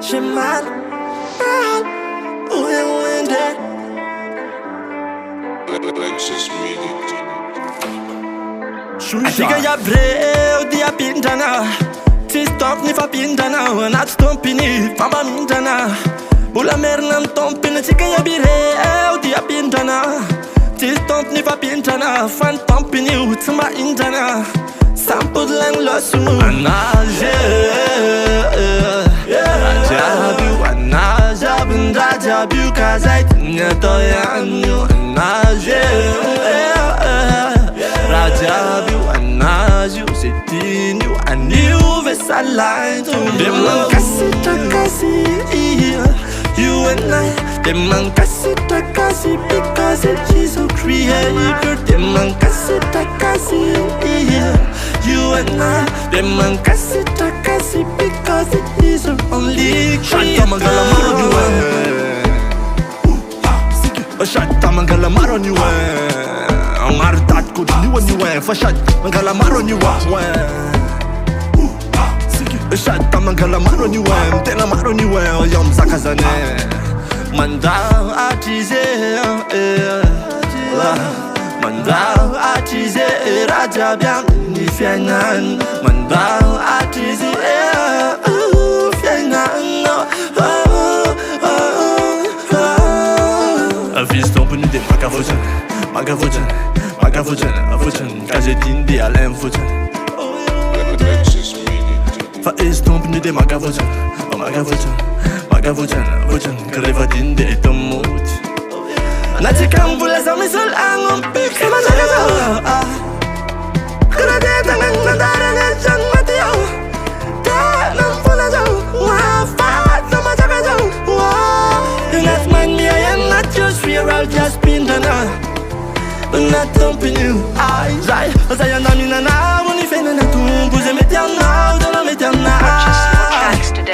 j'ai mal, où est Ashika yabre dia Mpindrana Tsy stop ny fampindrana anaty tompiny fambamindrana Mbola merina amin'ny tompiny atsika iabire dia Mpindrana Tsy stop ny fampindrana fa ny tompiny io tsy mahindrana Sampodilagny losomo Anage Raha jiaby io Anage abin-draha jiaby io ka zay tiny atao ihany io Anage Raha jiaby io anage io zay tiny io anio ve salainto De mankasitraka you and I De mankasitraka because she's so creator De mankasitraka you and I De mankasitraka because it is her only creator Shut mangala maro ni we Maro taty kodiniwa ni we Fa shut mangala maro ni we Shut mangala maro ni we Tena maro ni we Yo mzaka zane Mandahatra izy Mandahatra izy raha jiaby amin'ny fiainana Mandahatra izy fiainana Aviso tompony de makavotrana Makavotrana, makavotrana, avotrana Ka zay tiny de alainy fotrana Fa izy tompony de makavotrana Makavotrana, makavotrana, avotrana Ka rehefa tiny de hita mody Na tsika mbola zao misy olo agnompika Manjaka zao Kara de tagnagny mandarana tragno maty ao Tena mifona zao Mahafaty manjaka zao Anaty magnia anaty io Swear just Mpindrana Anaty tompiny io Zay andaminanao ny fiainana tombo Zay mety aminao, tena mety aminao